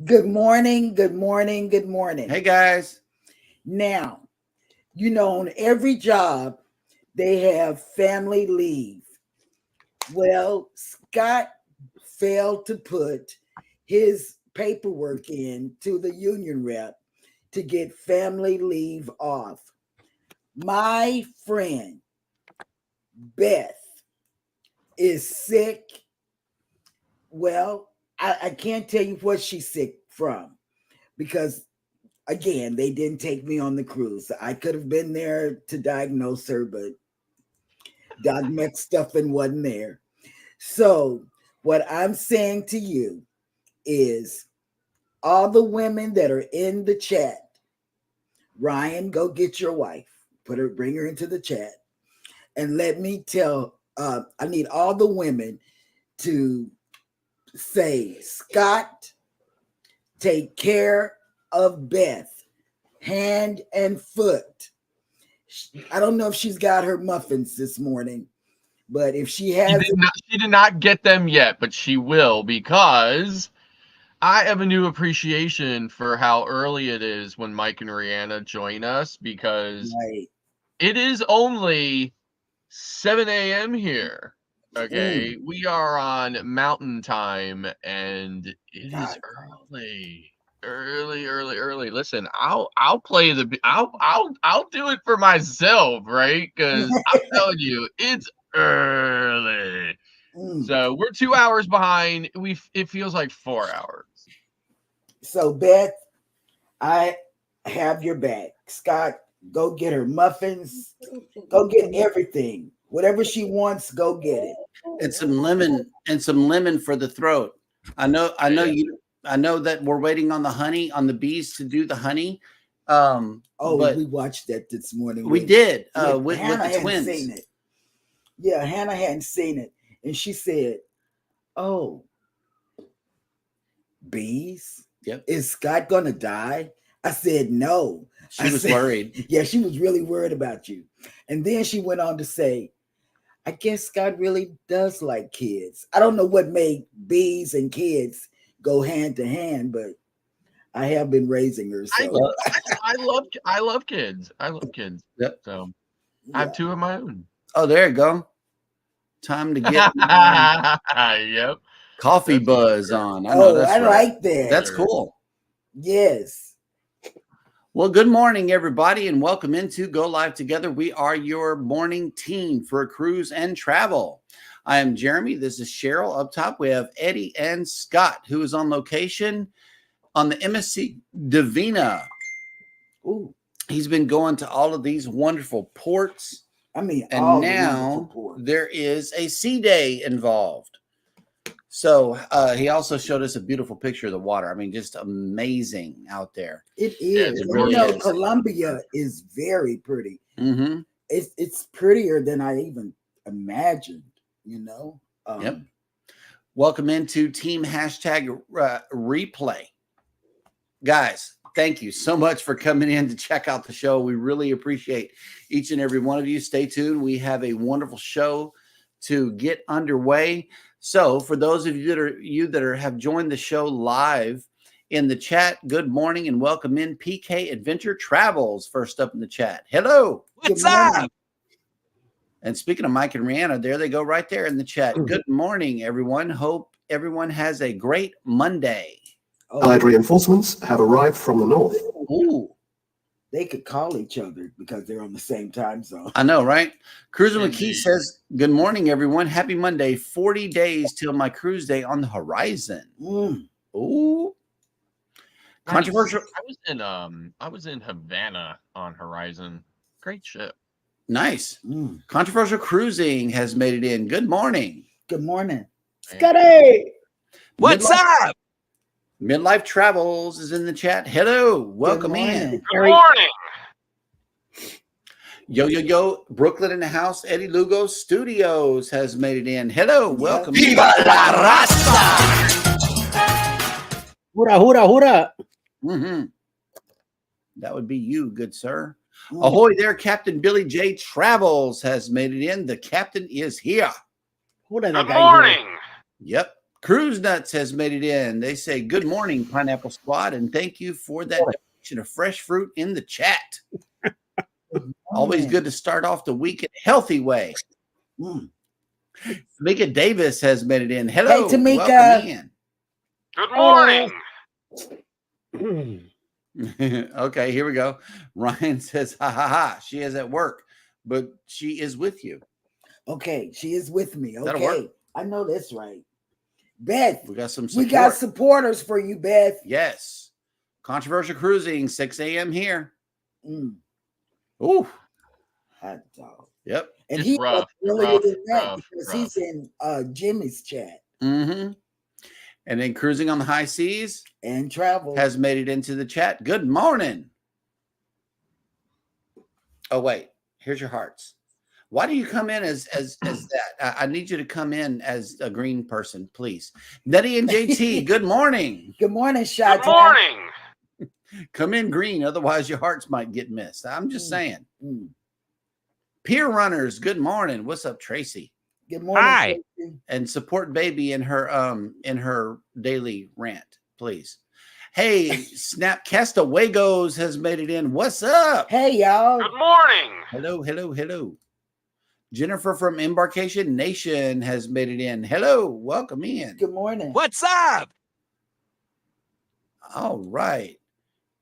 Good morning, good morning, good morning. Hey guys. Now, on every job, they have family leave. Well, Scott failed to put his paperwork in to the union rep to get family leave off. My friend, Beth, is sick. Well, I can't tell you what she's sick from because again, they didn't take me on the cruise. I could have been there to diagnose her, but Doc McStuffin wasn't there. So, what I'm saying to you is all the women that are in the chat, Ryan, go get your wife, bring her into the chat, and let me tell. I need all the women to say, Scott, take care of Beth, hand and foot. I don't know if she's got her muffins this morning, but if she has, she did not get them yet, but she will, because I have a new appreciation for how early it is when Mike and Rihanna join us, because it is only 7 a.m. here. Okay, we are on Mountain Time, and it is early. Listen, I'll play I'll do it for myself, right? Because I'm telling you, it's early. So we're 2 hours behind. It feels like 4 hours. So Beth, I have your back. Scott, go get her muffins. Go get everything. Whatever she wants, go get it. And some lemon for the throat. I know that we're waiting on the bees to do the honey. We watched that this morning. We did with the twins. Seen it. Yeah, Hannah hadn't seen it. And she said, "Oh, bees? Yep. Is Scott gonna die?" I said, "No." She was worried. Yeah, she was really worried about you. And then she went on to say, I guess Scott really does like kids. I don't know what made bees and kids go hand to hand, but I have been raising her. So I love kids. I love kids. Yep. So I have two of my own. Oh, there you go. Time to get yep. Coffee buzz on. I like that. That's cool. Yes. Well, good morning, everybody, and welcome into Go Live Together. We are your morning team for cruise and travel. I am Jeremy. This is Cheryl. Up top, we have Eddie and Scott, who is on location on the MSC Divina. Ooh. He's been going to all of these wonderful ports. And now there is a sea day involved. So he also showed us a beautiful picture of the water. I mean, just amazing out there. It is. It really is. Colombia is very pretty. Mm-hmm. It's prettier than I even imagined, Yep. Welcome into Team #Replay. Guys, thank you so much for coming in to check out the show. We really appreciate each and every one of you. Stay tuned. We have a wonderful show to get underway. So for those of you that have joined the show live in the chat, good morning and welcome in PK Adventure Travels. First up in the chat. Hello. What's up? And speaking of Mike and Rihanna, there they go right there in the chat. Good morning, everyone. Hope everyone has a great Monday. Allied reinforcements have arrived from the north. Ooh. They could call each other because they're on the same time zone. I know, right? Cruiser McKee says, good morning, everyone. Happy Monday. 40 days till my cruise day on the horizon. Ooh. Controversial. I was in Havana on Horizon. Great ship. Nice. Controversial Cruising has made it in. Good morning. Good morning. Scotty. What's up? Midlife Travels is in the chat. Hello. Welcome in. Good morning. Yo. Brooklyn in the house. Eddie Lugo Studios has made it in. Hello. Welcome. Viva la raza. Hura. Mm-hmm. That would be you, good sir. Ahoy there, Captain Billy J. Travels has made it in. The captain is here. Good morning. Yep. Cruise Nuts has made it in. They say, good morning, Pineapple Squad, and thank you for that donation of fresh fruit in the chat. Always good to start off the week in a healthy way. Tamika Davis has made it in. Hello, hey, Tamika. welcome in. Good morning. Okay, here we go. Ryan says, ha ha ha. She is at work, but she is with you. Okay, she is with me. That'll work. Okay, I know that's right. Beth, We got some support. We got supporters for you, Beth. Yes. Controversial Cruising, 6 a.m. here. Ooh. Hot dog. Yep. And It's he rough, earlier than that rough, because rough. he's in Jimmy's chat Mm-hmm. And then Cruising on the High Seas and travel. has made it into the chat. Good morning. Oh, wait. Here's your hearts. Why do you come in as that? I need you to come in as a green person, please. Nettie and JT, good morning. Good morning, Shot. Good morning. Come in green, otherwise your hearts might get missed. I'm just saying. Peer runners, good morning. What's up, Tracy? Good morning. Hi. Tracy. And support baby in her daily rant, please. Hey, Snapcastawagos has made it in. What's up? Hey, y'all. Good morning. Hello, hello, hello. Jennifer from Embarkation Nation has made it in. Hello, welcome in. Good morning. What's up? All right.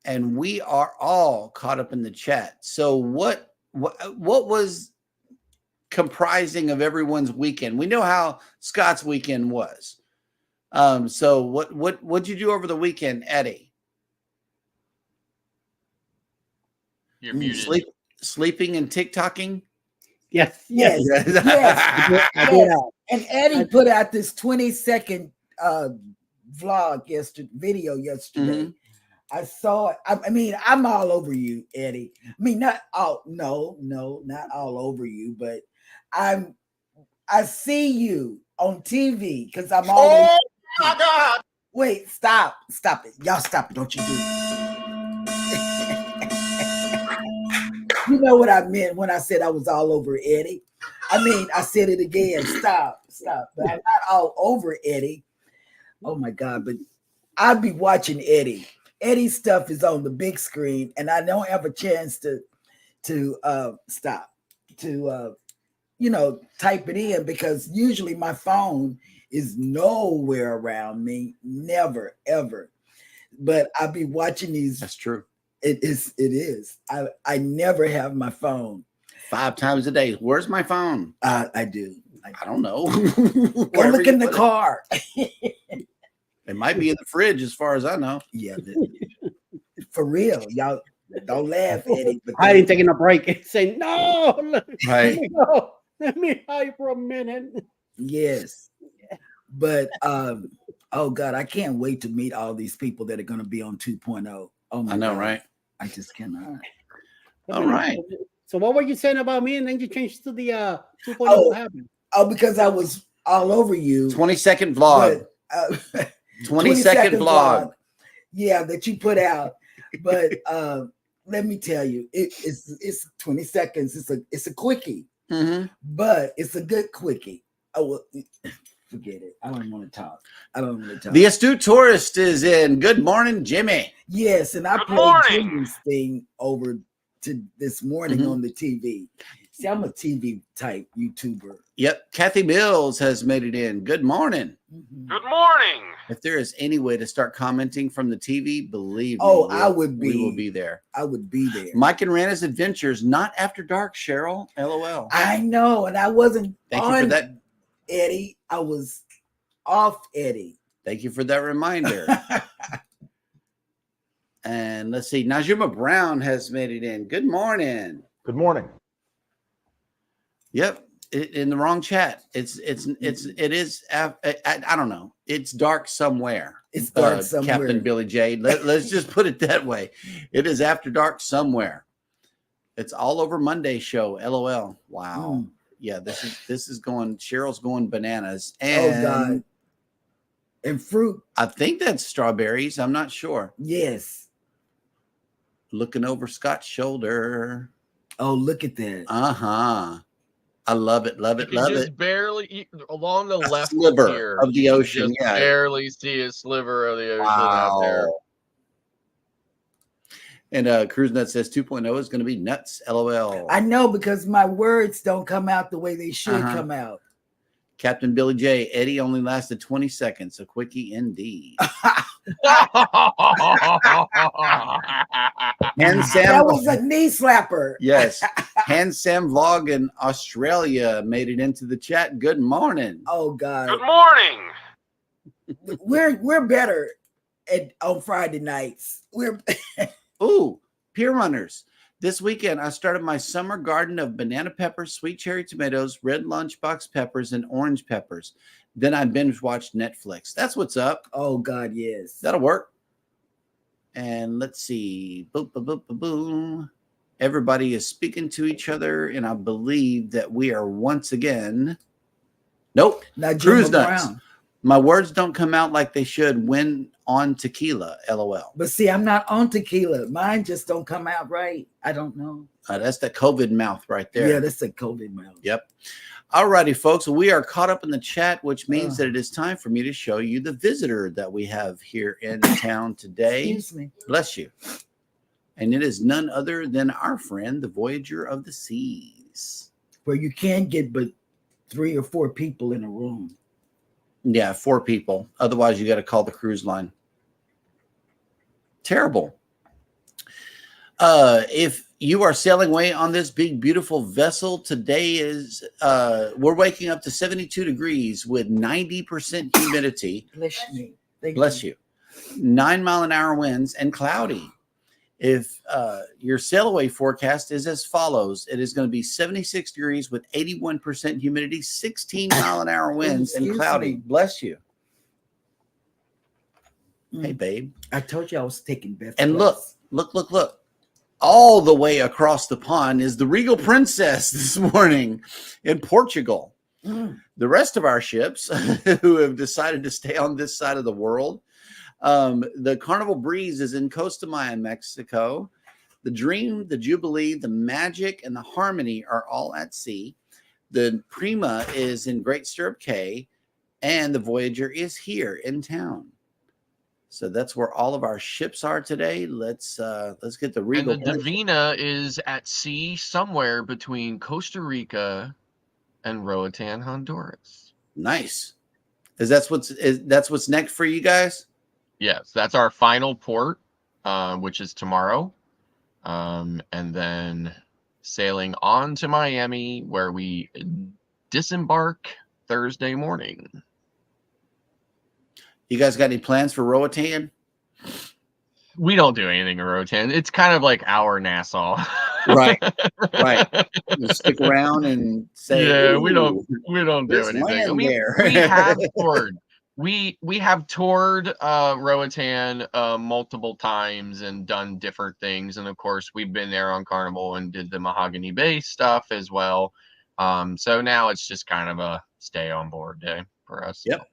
And we are all caught up in the chat. So what was comprising of everyone's weekend? We know how Scott's weekend was. So what'd you do over the weekend, Eddie? You're muted. Sleeping and TikToking? Yes. Yes. Yes. And Eddie put out this 20-second video yesterday. I saw it. I mean, I'm all over you, Eddie. I mean, not all, no, not all over you, but I see you on TV because I'm always. Oh my God. Wait, stop it. Y'all stop it. Don't you do it. You know what I meant when I said I was all over Eddie. I mean, I said it again. Stop. But I'm not all over Eddie. Oh my God, but I'd be watching Eddie. Eddie's stuff is on the big screen, and I don't have a chance to stop to type it in because usually my phone is nowhere around me, never ever. But I'll be watching these. That's true. It is. I never have my phone. 5 times a day. Where's my phone? I do. I don't know. Go look in the car. It might be in the fridge, as far as I know. Yeah, for real, y'all. Don't laugh, Eddie. But I ain't taking a break. Say no. Right. Let me hide for a minute. Yes, but oh God, I can't wait to meet all these people that are going to be on 2.0. Oh my I know, God. right? I just cannot. All right. So what were you saying about me? And then you changed to the 2.0. What happened? Oh, because I was all over you. 20-second vlog. But, 20-second vlog. Yeah, that you put out. But let me tell you, it's 20 seconds. It's a quickie, but it's a good quickie. Oh, well, forget it. I don't want to talk. The astute tourist is in. Good morning, Jimmy. Yes, and I Good played morning. Jimmy's thing over to this morning on the TV. See, I'm a TV type YouTuber. Yep. Kathy Mills has made it in. Good morning. Good morning. If there is any way to start commenting from the TV, believe me. I would be. We will be there. I would be there. Mike and Rana's Adventures, not after dark, Cheryl. LOL. I know, and I wasn't Thank on you for that. Eddie. I was off Eddie. Thank you for that reminder. And let's see. Najuma Brown has made it in. Good morning. Good morning. Yep. In the wrong chat. It is. I don't know. It's dark somewhere. It's dark somewhere. Captain Billy J. Let's just put it that way. It is after dark somewhere. It's all over Monday show. LOL. Wow. Yeah. This is going. Cheryl's going bananas. And oh God. And fruit. I think that's strawberries. I'm not sure. Yes. Looking over Scott's shoulder. Oh, look at that. Uh-huh. I love it, love it, You love can it. just barely along the left Sliver here of the you can ocean. just Yeah. barely see a sliver of the ocean out there. Wow. And Cruise Nut says 2.0 is going to be nuts. LOL. I know, because my words don't come out the way they should come out. Captain Billy J. Eddie only lasted 20 seconds. A quickie indeed. And Sam, that was a knee slapper. Yes. Hand Sam Vlog in Australia made it into the chat. Good morning. Oh God. Good morning. We're better on Friday nights. Ooh, Pier Runners. This weekend, I started my summer garden of banana peppers, sweet cherry tomatoes, red lunchbox peppers, and orange peppers. Then I binge watched Netflix. That's what's up. Oh, God, yes. That'll work. And let's see. Boom, boom, boom, boom, boom. Everybody is speaking to each other, and I believe that we are once again. Nope. Not Cruise Nuts. My words don't come out like they should when on tequila, LOL. But see, I'm not on tequila. Mine just don't come out right. I don't know. That's the COVID mouth right there. Yeah, that's the COVID mouth. Yep. All righty, folks. We are caught up in the chat, which means that it is time for me to show you the visitor that we have here in town today. Excuse me. Bless you. And it is none other than our friend, the Voyager of the Seas. Where you can't get but 3 or 4 people in a room. Yeah, 4 people. Otherwise, you got to call the cruise line. Terrible. If you are sailing away on this big, beautiful vessel, today is, we're waking up to 72 degrees with 90% humidity. Bless me. Bless you. 9-mile-an-hour winds and cloudy. If your sail away forecast is as follows, it is going to be 76 degrees with 81% humidity, 16-mile-an-hour winds, and cloudy. Bless you. Hey, babe. I told you I was taking Beth. And look. All the way across the pond is the Regal Princess this morning in Portugal. The rest of our ships who have decided to stay on this side of the world, the Carnival Breeze is in Costa Maya, Mexico. The Dream, the Jubilee, the Magic, and the Harmony are all at sea. The Prima is in Great Stirrup Cay, and the Voyager is here in town. So that's where all of our ships are today. Let's get the Regal. And the Divina is at sea somewhere between Costa Rica and Roatan, Honduras. Nice. That's what's next for you guys? Yes, that's our final port, which is tomorrow. And then sailing on to Miami, where we disembark Thursday morning. You guys got any plans for Roatan? We don't do anything in Roatan. It's kind of like our Nassau. Right. You stick around and say, yeah, we don't do anything. I mean, we have toured. We have toured Roatan multiple times and done different things, and of course we've been there on Carnival and did the Mahogany Bay stuff as well. So now it's just kind of a stay on board day for us. Yep.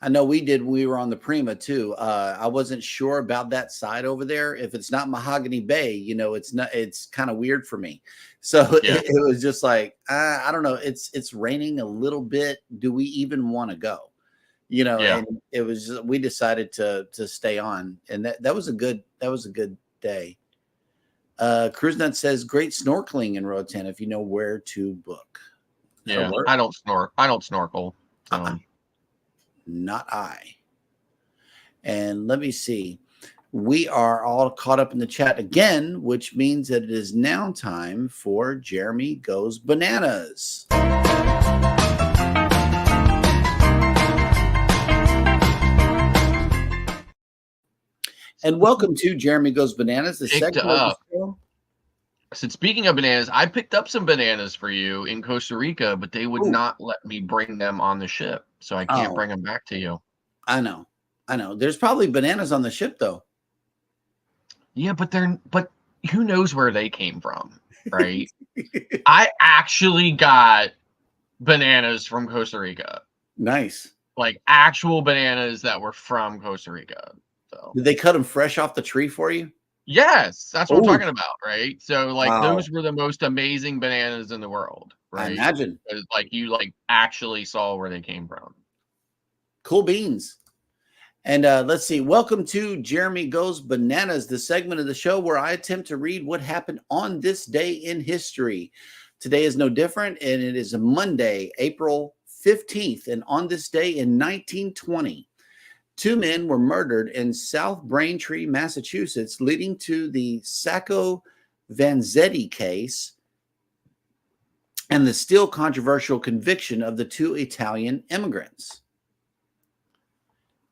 I know we did. We were on the Prima too. I wasn't sure about that side over there. If it's not Mahogany Bay, it's kind of weird for me. So it was just like, I don't know. It's raining a little bit. Do we even want to go? And it was just, we decided to stay on, and that was a good day. Cruise Nut says great snorkeling in Roatan if you know where to book. Yeah, I don't snorkel. Not I. And let me see. We are all caught up in the chat again, which means that it is now time for Jeremy Goes Bananas. And welcome to Jeremy Goes Bananas, the segment of the show. So speaking of bananas, I picked up some bananas for you in Costa Rica, but they would not let me bring them on the ship. So I can't bring them back to you. I know. There's probably bananas on the ship though. Yeah, but who knows where they came from, right? I actually got bananas from Costa Rica. Nice. Like actual bananas that were from Costa Rica. So did they cut them fresh off the tree for you? Yes, that's what I'm Ooh. talking about, right? So like Wow. those were the most amazing bananas in the world, I right? imagine. Like you like actually saw where they came from. Cool beans. And let's see. Welcome to Jeremy Goes Bananas, the segment of the show where I attempt to read what happened on this day in history. Today is no different, and it is a Monday, April 15th. And on this day in 1920, 2 men were murdered in South Braintree, Massachusetts, leading to the Sacco Vanzetti case and the still controversial conviction of the 2 Italian immigrants.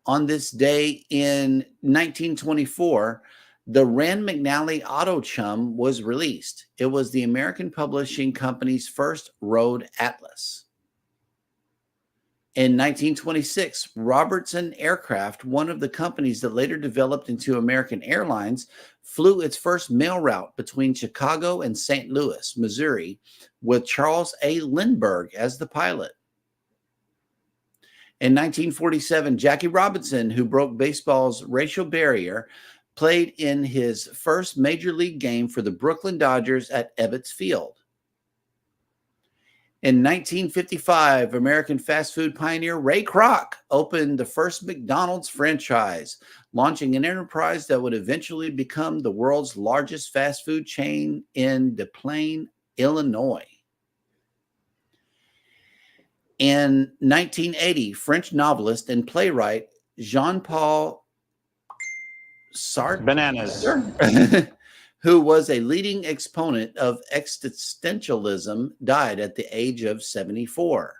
On this day in 1924, the Rand McNally Auto Chum was released. It was the American Publishing Company's first road atlas. In 1926, Robertson Aircraft, one of the companies that later developed into American Airlines, flew its first mail route between Chicago and St. Louis, Missouri, with Charles A. Lindbergh as the pilot. In 1947, Jackie Robinson, who broke baseball's racial barrier, played in his first major league game for the Brooklyn Dodgers at Ebbets Field. In 1955, American fast food pioneer Ray Kroc opened the first McDonald's franchise, launching an enterprise that would eventually become the world's largest fast food chain in Des Plaines, Illinois. In 1980, French novelist and playwright Jean-Paul Sartre, Bananas. who was a leading exponent of existentialism, died at the age of 74.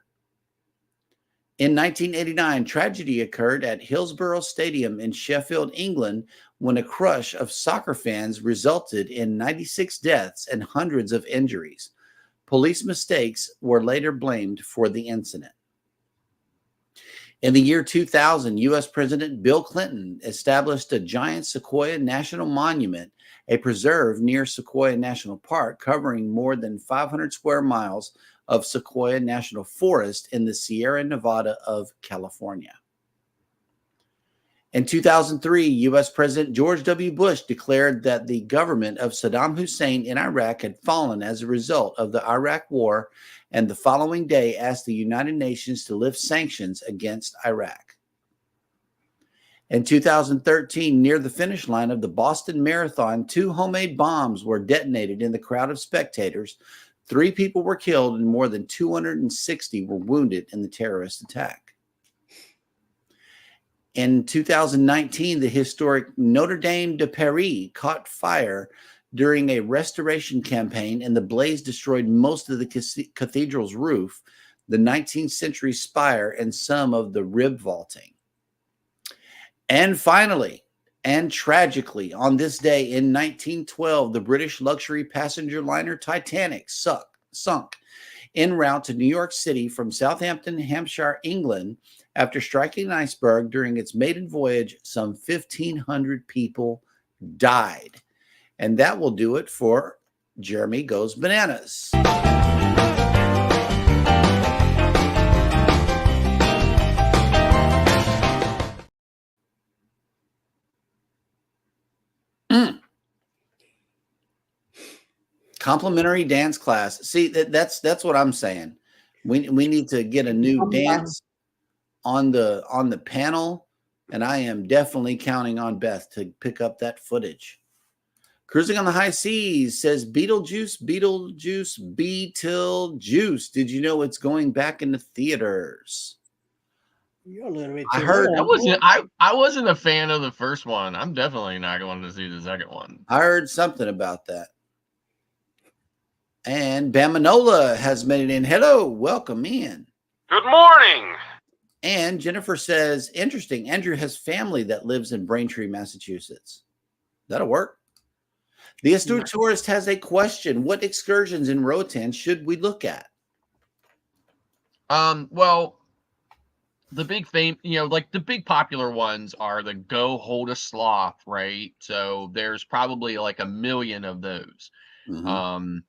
In 1989, tragedy occurred at Hillsborough Stadium in Sheffield, England, when a crush of soccer fans resulted in 96 deaths and hundreds of injuries. Police mistakes were later blamed for the incident. In the year 2000, U.S. President Bill Clinton established a giant Sequoia National Monument, a preserve near Sequoia National Park, covering more than 500 square miles of Sequoia National Forest in the Sierra Nevada of California. In 2003, U.S. President George W. Bush declared that the government of Saddam Hussein in Iraq had fallen as a result of the Iraq War, and the following day asked the United Nations to lift sanctions against Iraq. In 2013, near the finish line of the Boston Marathon, 2 homemade bombs were detonated in the crowd of spectators. 3 people were killed and more than 260 were wounded in the terrorist attack. In 2019, the historic Notre Dame de Paris caught fire during a restoration campaign, and the blaze destroyed most of the cathedral's roof, the 19th century spire, and some of the rib vaulting. And finally, and tragically, on this day in 1912, the British luxury passenger liner Titanic sunk en route to New York City from Southampton, Hampshire, England. After striking an iceberg during its maiden voyage, some 1,500 people died. And that will do it for Jeremy Goes Bananas. Complimentary dance class. See, that's what I'm saying. We need to get a new dance on the panel, and I am definitely counting on Beth to pick up that footage. Cruising on the High Seas says Beetlejuice, Beetlejuice. Did you know it's going back into theaters? You're a little bit I too heard. old. I wasn't a fan of the first one. I'm definitely not going to see the second one. I heard something about that. And Bamanola has made it in. Hello, welcome in. Good morning. And Jennifer says, interesting. Andrew has family that lives in Braintree, Massachusetts. That'll work. The astute tourist has a question. What excursions in Roatan should we look at? Well, the big like the big popular ones are the Go Hold a Sloth, right? So there's probably like 1 million of those. Mm-hmm.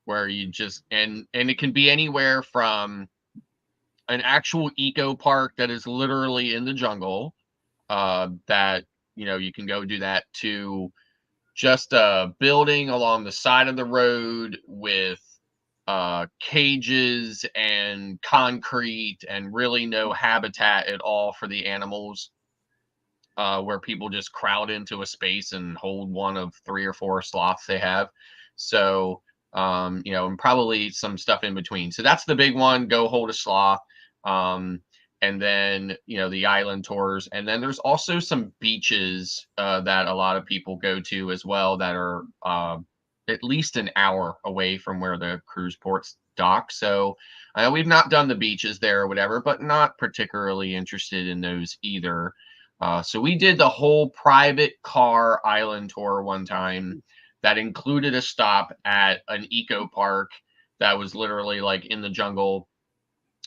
Where you just and it can be anywhere from an actual eco park that is literally in the jungle, that you can go do that, to just a building along the side of the road with cages and concrete and really no habitat at all for the animals, where people just crowd into a space and hold one of 3 or 4 sloths they have. So, you know, and probably some stuff in between. So that's the big one. Go hold a sloth. And then, you know, the island tours. And then there's also some beaches that a lot of people go to as well that are at least an hour away from where the cruise ports dock. So we've not done the beaches there or whatever, but not particularly interested in those either. So we did the whole private car island tour one time that included a stop at an eco park that was literally like in the jungle.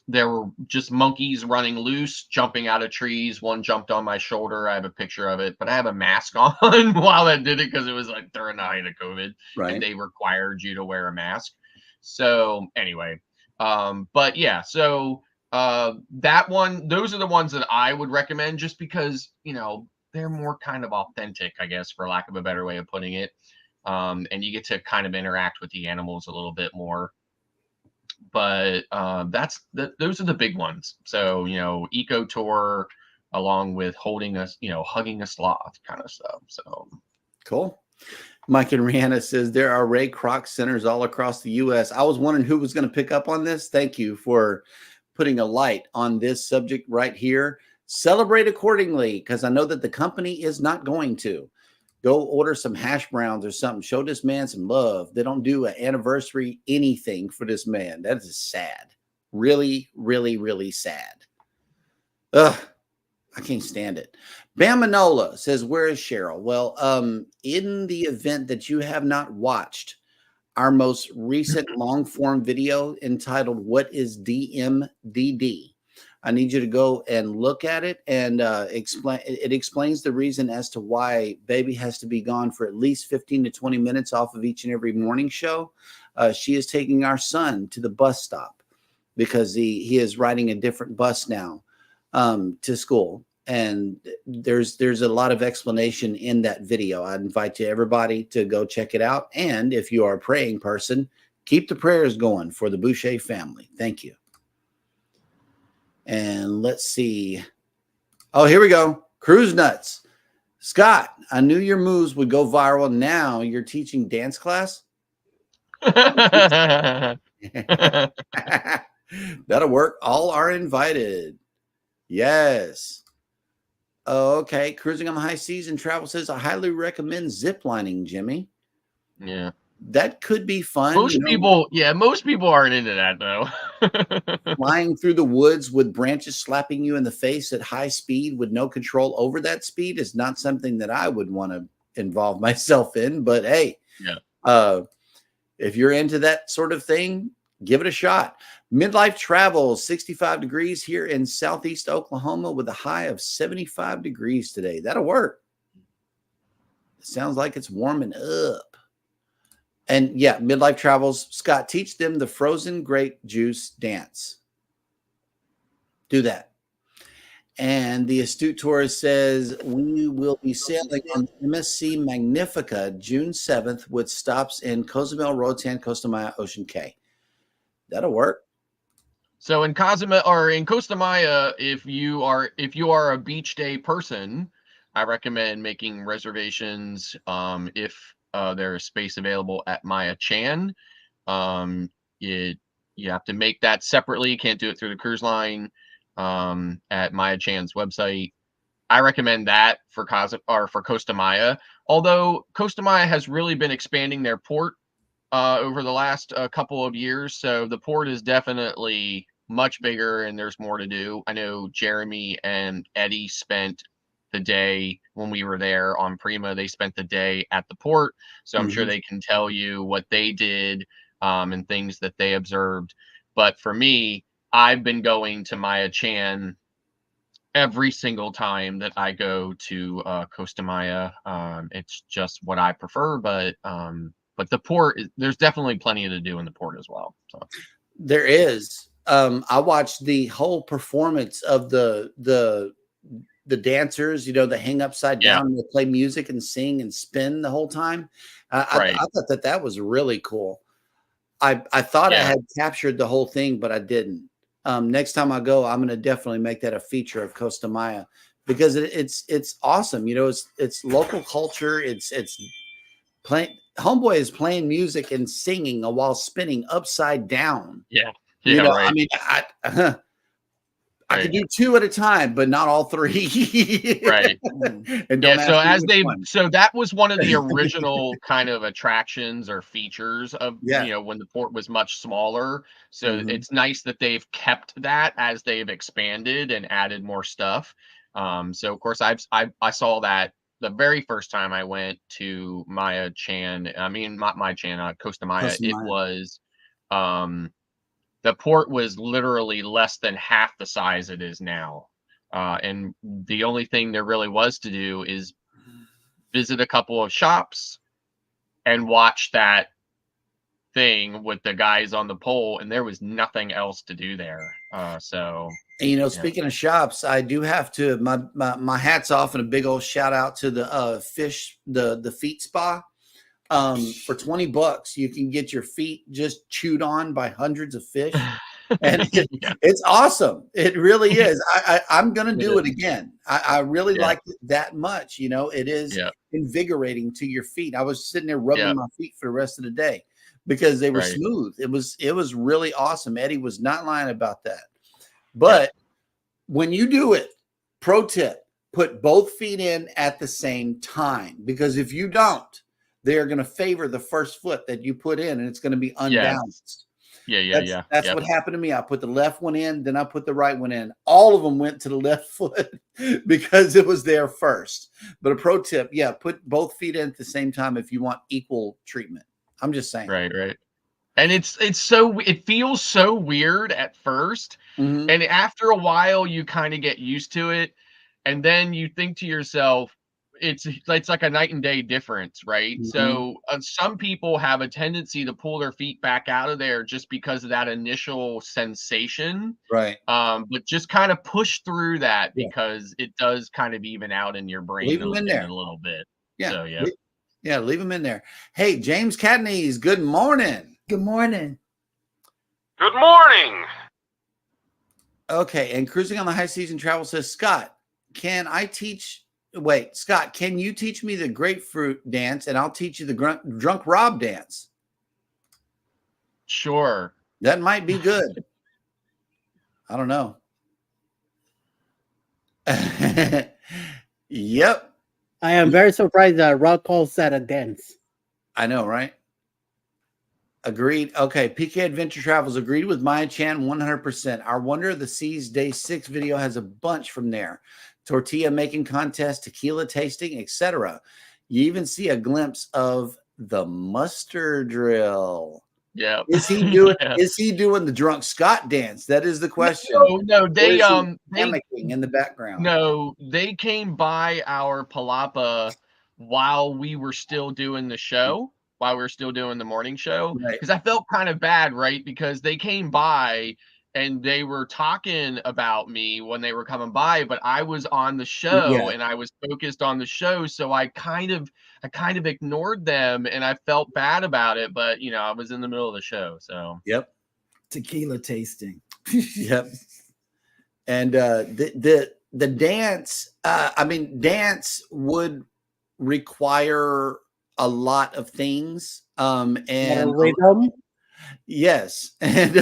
There were just monkeys running loose, jumping out of trees. One jumped on my shoulder. I have a picture of it, but I have a mask on while I did it because it was like during the height of COVID, and they required you to wear a mask. So anyway, but yeah, so that one, those are the ones that I would recommend just because, you know, they're more kind of authentic, I guess, for lack of a better way of putting it. And you get to kind of interact with the animals a little bit more. But those are the big ones. So, you know, eco tour along with holding us, you know, hugging a sloth kind of stuff. So cool. Mike and Rihanna says there are Ray Kroc centers all across the U.S. I was wondering who was going to pick up on this. Thank you for putting a light on this subject right here. Celebrate accordingly, because I know that the company is not going to. Go order some hash browns or something. Show this man some love. They don't do an anniversary anything for this man. That is sad. Really, really, really sad. Ugh, I can't stand it. Bam Manola says, where is Cheryl? Well, in the event that you have not watched our most recent long form video entitled What is DMDD? I need you to go and look at it and explain. It explains the reason as to why baby has to be gone for at least 15 to 20 minutes off of each and every morning show. She is taking our son to the bus stop because he is riding a different bus now to school. And there's a lot of explanation in that video. I invite you, everybody, to go check it out. And if you are a praying person, keep the prayers going for the Boucher family. Thank you. And let's see. Oh, here we go. Cruise Nuts. Scott, I knew your moves would go viral. Now you're teaching dance class? That'll work. All are invited. Yes. Oh, okay. Cruising on the high seas and travel says, I highly recommend ziplining, Jimmy. Yeah. That could be fun. Most people aren't into that though. Flying through the woods with branches slapping you in the face at high speed with no control over that speed is not something that I would want to involve myself in. But hey, if you're into that sort of thing, give it a shot. Midlife travel, 65 degrees here in Southeast Oklahoma with a high of 75 degrees today. That'll work. It sounds like it's warming up. And yeah, midlife travels. Scott, teach them the frozen grape juice dance. Do that. And the Astute Tourist says, we will be sailing on the MSC Magnifica June 7th with stops in Cozumel, Roatan, Costa Maya, Ocean Cay. That'll work. So in Cozumel or in Costa Maya, if you are a beach day person, I recommend making reservations if there's space available at Maya Chan. You have to make that separately. You can't do it through the cruise line at Maya Chan's website. I recommend that for Costa Maya. Although Costa Maya has really been expanding their port over the last couple of years, so the port is definitely much bigger and there's more to do. I know Jeremy and Eddie spent the day when we were there on Prima. They spent the day at the port, so I'm sure they can tell you what they did and things that they observed. But for me, I've been going to Maya Chan every single time that I go to Costa Maya. It's just what I prefer, but the port, there's definitely plenty to do in the port as well. So there is. I watched the whole performance of the the dancers, that hang upside down and they play music and sing and spin the whole time. I thought that was really cool. I thought I had captured the whole thing, but I didn't. Next time I go, I'm going to definitely make that a feature of Costa Maya because it's awesome. It's local culture. It's playing. Homeboy is playing music and singing while spinning upside down. Yeah. I mean, I could do 2 at a time, but not all 3. Right. And don't so that was one of the original kind of attractions or features of when the port was much smaller. So it's nice that they've kept that as they've expanded and added more stuff. So of course I saw that the very first time I went to Costa Maya. It was the port was literally less than half the size it is now. And the only thing there really was to do is visit a couple of shops and watch that thing with the guys on the pole. And there was nothing else to do there. Speaking of shops, I do have to, my hat's off and a big old shout out to the the feet spa. For $20, you can get your feet just chewed on by hundreds of fish. And it's awesome. It really is. I'm going to do it again. I really like it that much. It is invigorating to your feet. I was sitting there rubbing my feet for the rest of the day because they were smooth. It was really awesome. Eddie was not lying about that. But when you do it, pro tip, put both feet in at the same time, because if you don't, they're going to favor the first foot that you put in, and it's going to be unbalanced. That's what happened to me. I put the left one in, then I put the right one in. All of them went to the left foot because it was there first. But a pro tip, put both feet in at the same time if you want equal treatment. I'm just saying. Right. And it feels so weird at first. And after a while, you kind of get used to it. And then you think to yourself, it's like a night and day difference, right? So some people have a tendency to pull their feet back out of there just because of that initial sensation. Right. But just kind of push through that because it does kind of even out in your brain leave them in there a little bit. Yeah. So, leave them in there. Hey, James Cadneys, good morning. Good morning. Good morning. Okay, and Cruising on the High Season Travel says, Scott, can you teach me the grapefruit dance and I'll teach you the drunk Rob dance? Sure. That might be good. I don't know. Yep. I am very surprised that Rob calls that a dance. I know, right? Agreed. Okay, PK Adventure Travels agreed with Maya Chan 100%. Our Wonder of the Seas Day 6 video has a bunch from there. Tortilla making contest, tequila tasting, etc. You even see a glimpse of the muster drill. Yeah. Is he doing the drunk Scott dance? That is the question. No, they hammocking in the background. No, they came by our palapa while we were still doing the show, while we were still doing the morning show. Because I felt kind of bad, right? Because they came by and they were talking about me when they were coming by, but I was on the show and I was focused on the show. So I kind of ignored them and I felt bad about it, but I was in the middle of the show. So tequila tasting. Yep. And the dance, dance would require a lot of things. And rhythm. Yes. And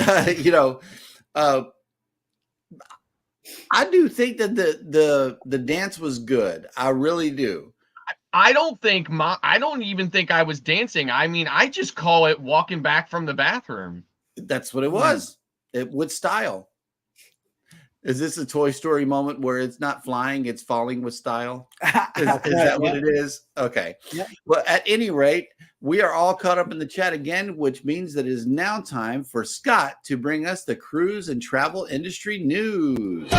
I do think that the dance was good. I really do. I don't even think I was dancing. I mean, I just call it walking back from the bathroom. That's what it was. It with style. Is this a Toy Story moment where it's not flying, it's falling with style? Is that what it is? Okay. Yep. Well, at any rate, we are all caught up in the chat again, which means that it is now time for Scott to bring us the cruise and travel industry news.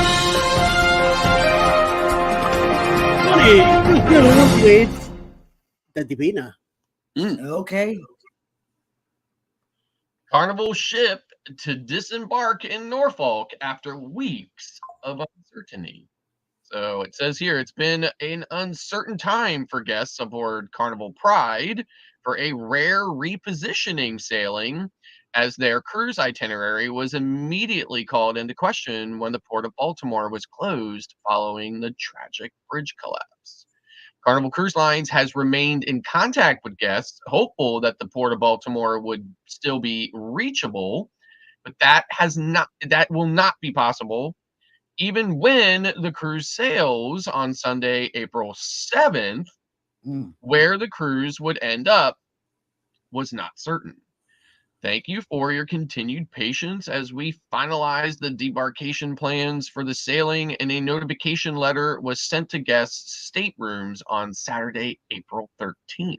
With the Divina. Okay. Carnival ship to disembark in Norfolk after weeks of uncertainty. So it says here, it's been an uncertain time for guests aboard Carnival Pride for a rare repositioning sailing, as their cruise itinerary was immediately called into question when the Port of Baltimore was closed following the tragic bridge collapse. Carnival Cruise Lines has remained in contact with guests, hopeful that the Port of Baltimore would still be reachable, but that will not be possible even when the cruise sails on Sunday, April 7th. Where the cruise would end up was not certain. Thank you for your continued patience as we finalize the debarkation plans for the sailing, and a notification letter was sent to guests' staterooms on Saturday, April 13th.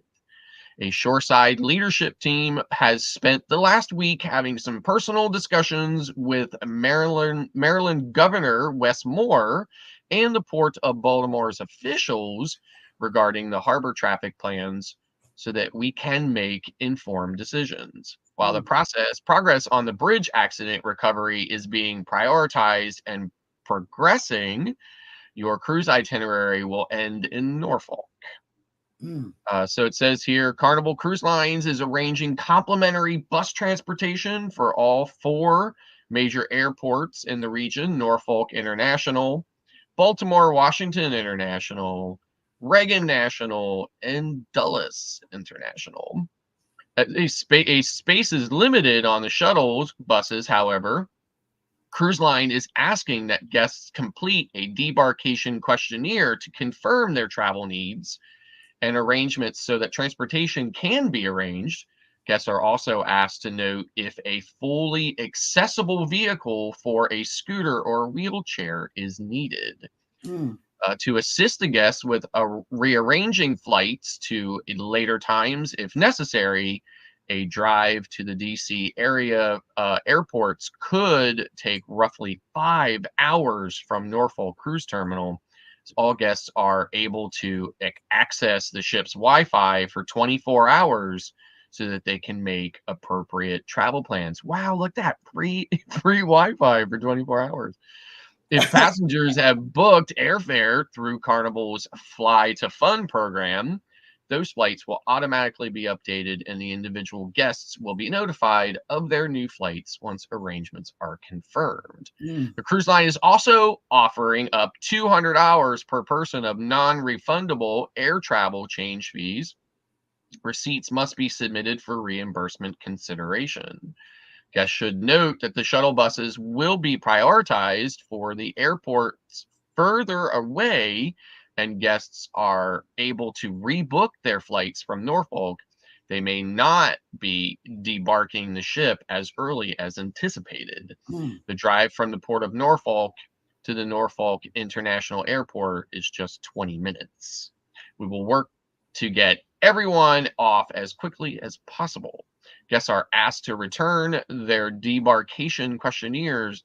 A shoreside leadership team has spent the last week having some personal discussions with Maryland Governor Wes Moore and the Port of Baltimore's officials regarding the harbor traffic plans so that we can make informed decisions. While the progress on the bridge accident recovery is being prioritized and progressing, your cruise itinerary will end in Norfolk. So it says here, Carnival Cruise Lines is arranging complimentary bus transportation for all 4 major airports in the region: Norfolk International, Baltimore Washington International, Reagan National, and Dulles International. A space is limited on the shuttle buses, however. Cruise Line is asking that guests complete a debarkation questionnaire to confirm their travel needs and arrangements so that transportation can be arranged. Guests are also asked to note if a fully accessible vehicle for a scooter or wheelchair is needed. To assist the guests with rearranging flights to later times if necessary, a drive to the DC area airports could take roughly 5 hours from Norfolk Cruise Terminal. All guests are able to access the ship's Wi-Fi for 24 hours so that they can make appropriate travel plans. Wow, look at that. Free Wi-Fi for 24 hours. If passengers have booked airfare through Carnival's Fly to Fun program, those flights will automatically be updated and the individual guests will be notified of their new flights once arrangements are confirmed. The cruise line is also offering up $200 per person of non-refundable air travel change fees. Receipts must be submitted for reimbursement consideration. Guests should note that the shuttle buses will be prioritized for the airports further away, and guests are able to rebook their flights from Norfolk. They may not be debarking the ship as early as anticipated. The drive from the Port of Norfolk to the Norfolk International Airport is just 20 minutes. We will work to get everyone off as quickly as possible. Guests are asked to return their debarkation questionnaires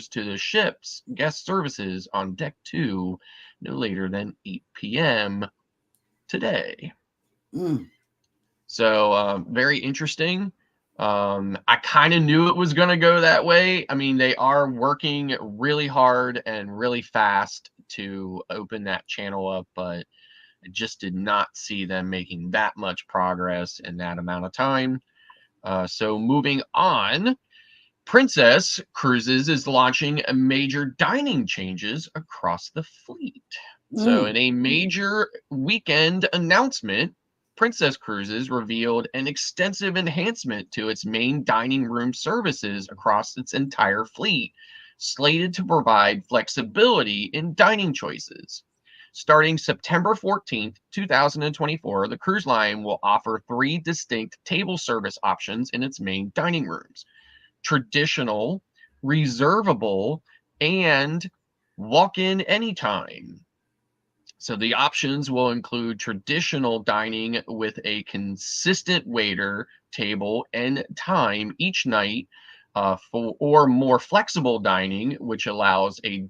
to the ship's guest services on Deck 2 no later than 8 p.m. today. So very interesting. I kind of knew it was going to go that way. I mean, they are working really hard and really fast to open that channel up, but I just did not see them making that much progress in that amount of time. So moving on, Princess Cruises is launching a major dining changes across the fleet. So in a major weekend announcement, Princess Cruises revealed an extensive enhancement to its main dining room services across its entire fleet, slated to provide flexibility in dining choices. Starting September 14th, 2024, the cruise line will offer 3 distinct table service options in its main dining rooms: traditional, reservable, and walk-in anytime. So the options will include traditional dining with a consistent waiter, table, and time each night, or more flexible dining, which allows a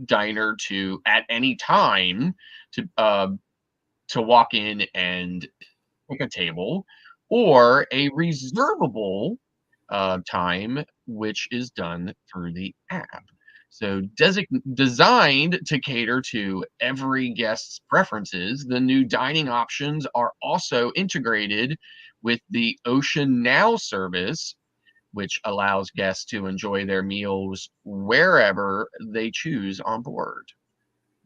diner to at any time to walk in and pick a table, or a reservable time, which is done through the app. So designed to cater to every guest's preferences, the new dining options are also integrated with the Ocean Now service, which allows guests to enjoy their meals wherever they choose on board.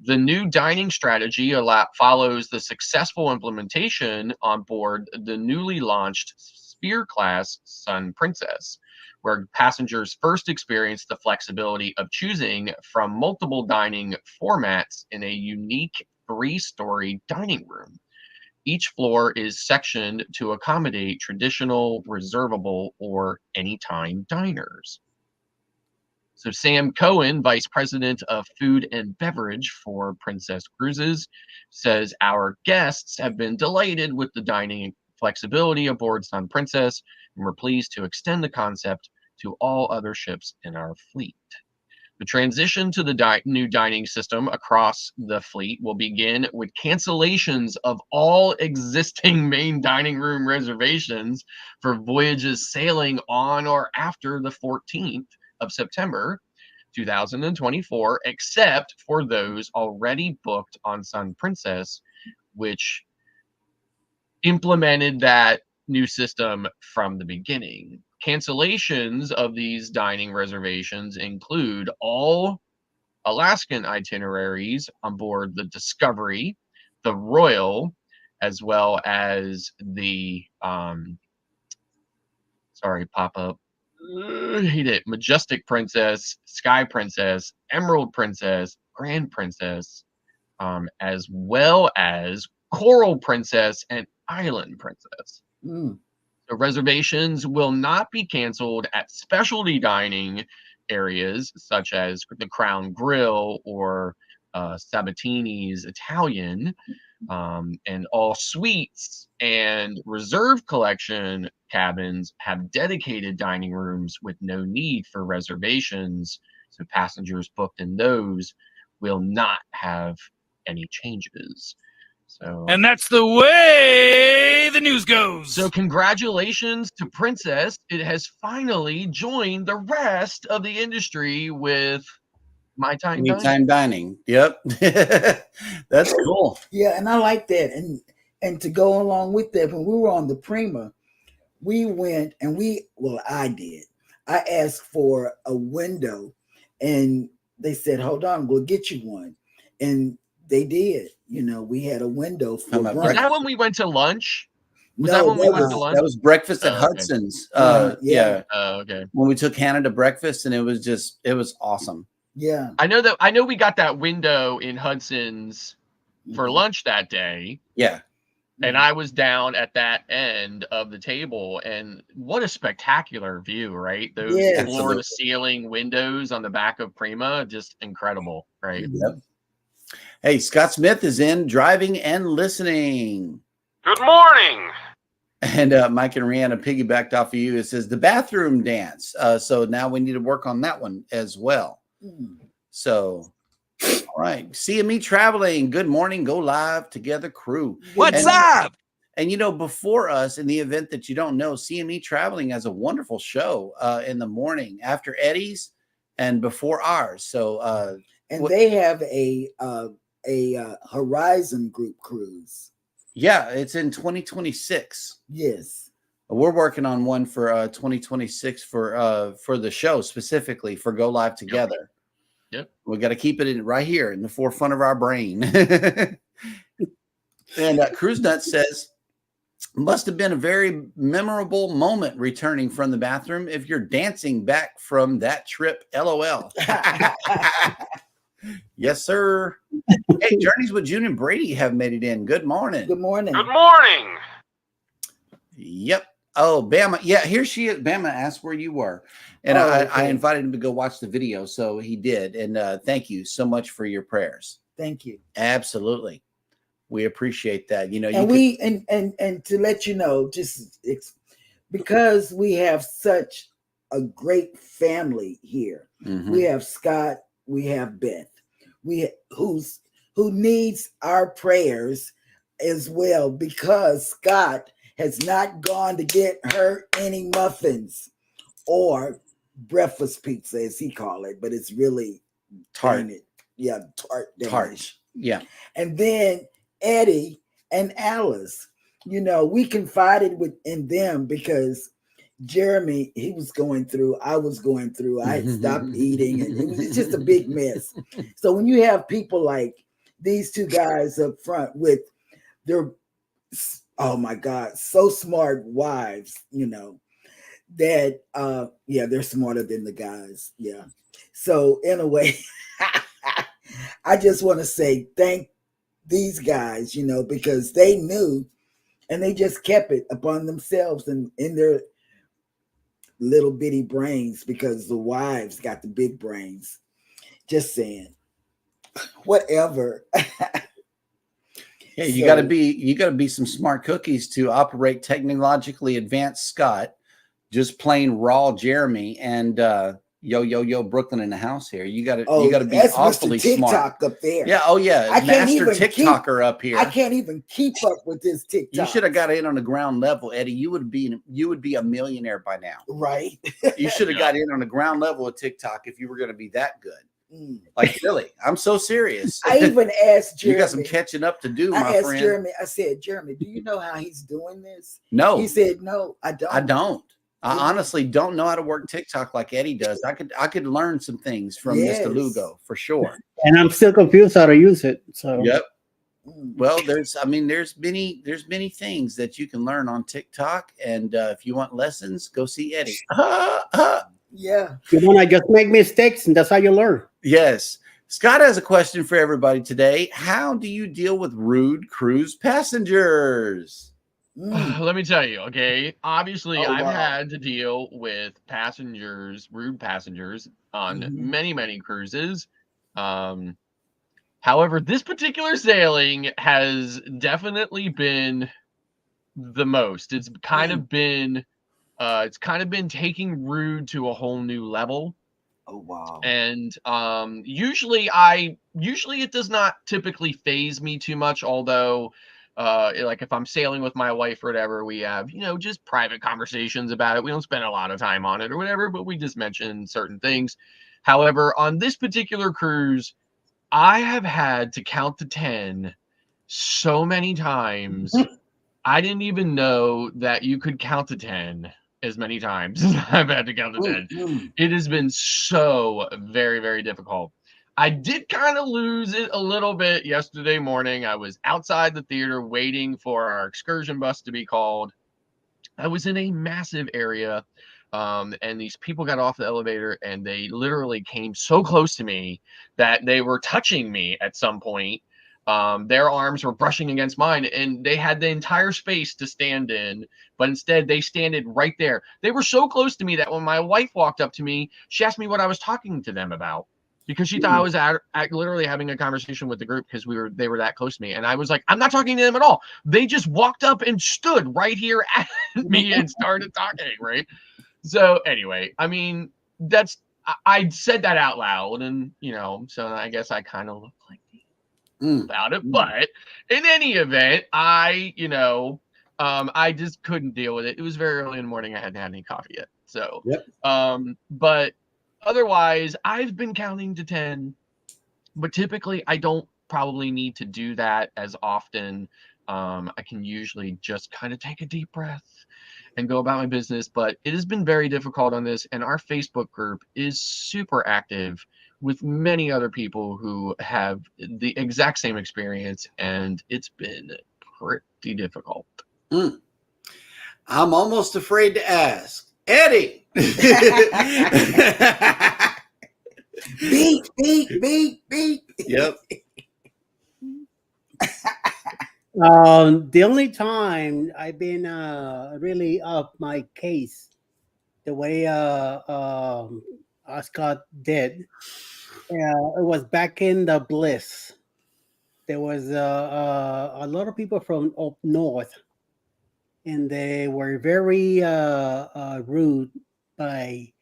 The new dining strategy follows the successful implementation on board the newly launched Spear class Sun Princess, where passengers first experience the flexibility of choosing from multiple dining formats in a unique 3-story dining room. Each floor is sectioned to accommodate traditional, reservable, or anytime diners. So Sam Cohen, Vice President of Food and Beverage for Princess Cruises, says our guests have been delighted with the dining flexibility aboard Sun Princess, and we're pleased to extend the concept to all other ships in our fleet. The transition to the new dining system across the fleet will begin with cancellations of all existing main dining room reservations for voyages sailing on or after the 14th of September 2024, except for those already booked on Sun Princess, which implemented that new system from the beginning. Cancellations of these dining reservations include all Alaskan itineraries on board the Discovery, the Royal, as well as the pop-up. Hate it. Majestic Princess, Sky Princess, Emerald Princess, Grand Princess, as well as Coral Princess and Island Princess. So reservations will not be canceled at specialty dining areas such as the Crown Grill or Sabatini's Italian, and all suites and reserve collection cabins have dedicated dining rooms with no need for reservations. So passengers booked in those will not have any changes. So, and that's the way the news goes. So congratulations to Princess. It has finally joined the rest of the industry with Anytime dining. Yep. That's cool. Yeah, and I like that. And to go along with that, when we were on the Prima, we went and I did. I asked for a window and they said, hold on, we'll get you one. And they did. You know, we had a window for brunch. Was that when we went to lunch? That was breakfast at Hudson's. Yeah. Okay. When we took Hannah to breakfast, and it was awesome. Yeah. I know we got that window in Hudson's for lunch that day. Yeah. And I was down at that end of the table, and what a spectacular view, right? Those floor to ceiling windows on the back of Prima, just incredible, right? Yep. Hey, Scott Smith is in driving and listening. Good morning. And Mike and Rihanna piggybacked off of you. It says the bathroom dance. So now we need to work on that one as well. So, all right. CME Traveling. Good morning. Go live together crew. What's up? And, you know, before us, in the event that you don't know, CME Traveling has a wonderful show in the morning after Eddie's and before ours. So, and they have a Horizon Group cruise. Yeah, it's in 2026. Yes. We're working on one for 2026 for the show, specifically for Go Live Together. Yep. We got to keep it in right here in the forefront of our brain. And Cruise Nut says, must have been a very memorable moment returning from the bathroom if you're dancing back from that trip. LOL. Yes, sir. Hey, Journeys with June and Brady have made it in. Good morning. Good morning. Good morning. Yep. Oh, Bama. Yeah, here she is. Bama asked where you were. And I invited him to go watch the video. So he did. And thank you so much for your prayers. Thank you. Absolutely. We appreciate that. You know, and to let you know, just because we have such a great family here. Mm-hmm. We have Scott, we have Beth, who needs our prayers as well, because Scott has not gone to get her any muffins or breakfast pizza, as he call it, but it's really Tart. Yeah, Tart. Tart. Yeah. And then Eddie and Alice, you know, we confided in them because Jeremy, he was going through, I was going through, I had stopped eating, and it's just a big mess. So when you have people like these two guys up front with their, oh my God, so smart wives, you know, that they're smarter than the guys. Yeah. So in a way, I just want to say thank these guys, you know, because they knew and they just kept it upon themselves and in their little bitty brains, because the wives got the big brains. Just saying. Whatever. Yeah, you got to be some smart cookies to operate technologically advanced Scott, just plain raw Jeremy, and yo Brooklyn in the house here. You got to be awfully Mr. TikTok smart up there. Yeah, oh yeah, I can't master even TikToker up here. I can't even keep up with this TikTok. You should have got in on the ground level, Eddie. You would be a millionaire by now. Right. You should have got in on the ground level of TikTok if you were going to be that good. Like, really, I'm so serious. I even asked Jeremy. You got some catching up to do, my friend. I asked Jeremy. I said, Jeremy, do you know how he's doing this? No. He said, no, I don't. I don't. I honestly don't know how to work TikTok like Eddie does. I could learn some things from Mr. Lugo for sure. And I'm still confused how to use it. So yep. Well, there's many things that you can learn on TikTok, and if you want lessons, go see Eddie. Yeah. You want to just make mistakes, and that's how you learn. Yes. Scott has a question for everybody today. How do you deal with rude cruise passengers? Let me tell you, okay? Obviously, I've had to deal with rude passengers on many, many cruises. However, this particular sailing has definitely been the most. It's kind of been taking rude to a whole new level. Oh wow. And usually it does not typically faze me too much, although like if I'm sailing with my wife or whatever, we have, just private conversations about it. We don't spend a lot of time on it or whatever, but we just mention certain things. However, on this particular cruise, I have had to count to 10 so many times. I didn't even know that you could count to 10 as many times as I've had to count to 10. It has been so very, very difficult. I did kind of lose it a little bit yesterday morning. I was outside the theater waiting for our excursion bus to be called. I was in a massive area, and these people got off the elevator, and they literally came so close to me that they were touching me at some point. Their arms were brushing against mine, and they had the entire space to stand in, but instead they standed right there. They were so close to me that when my wife walked up to me, she asked me what I was talking to them about, because she thought I was literally having a conversation with the group, because they were that close to me. And I was like, I'm not talking to them at all. They just walked up and stood right here at me and started talking, right? So anyway, I mean, I said that out loud, and so I guess I kind of look like about it. But in any event, I just couldn't deal with it. It was very early in the morning. I hadn't had any coffee yet. So, but otherwise, I've been counting to 10, but typically I don't probably need to do that as often. I can usually just kind of take a deep breath and go about my business, but it has been very difficult on this. And our Facebook group is super active with many other people who have the exact same experience, and it's been pretty difficult. I'm almost afraid to ask. Eddie! Beep. Yep. The only time I've been really up my case the way Scott did, it was back in the Bliss. There was a lot of people from up north, and they were very rude. By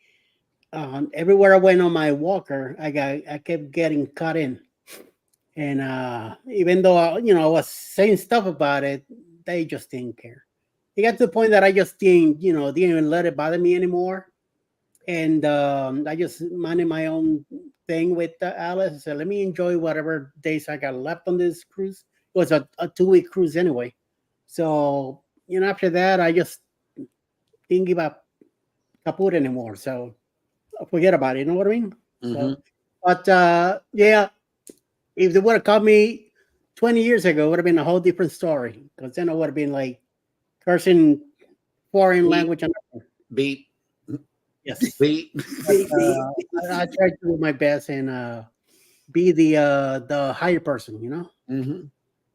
everywhere I went on my walker, I kept getting cut in. And even though I was saying stuff about it, they just didn't care. It got to the point that I just didn't even let it bother me anymore. and I just minded my own thing with Alice. I said, let me enjoy whatever days I got left on this cruise. It was a 2-week cruise anyway. So, after that, I just didn't give up Kaput anymore. So forget about it. You know what I mean? So, but yeah, if they would have called me 20 years ago, it would have been a whole different story. Because then I would have been like cursing foreign language. Beep. Yes. Beep. I tried to do my best and be the higher person,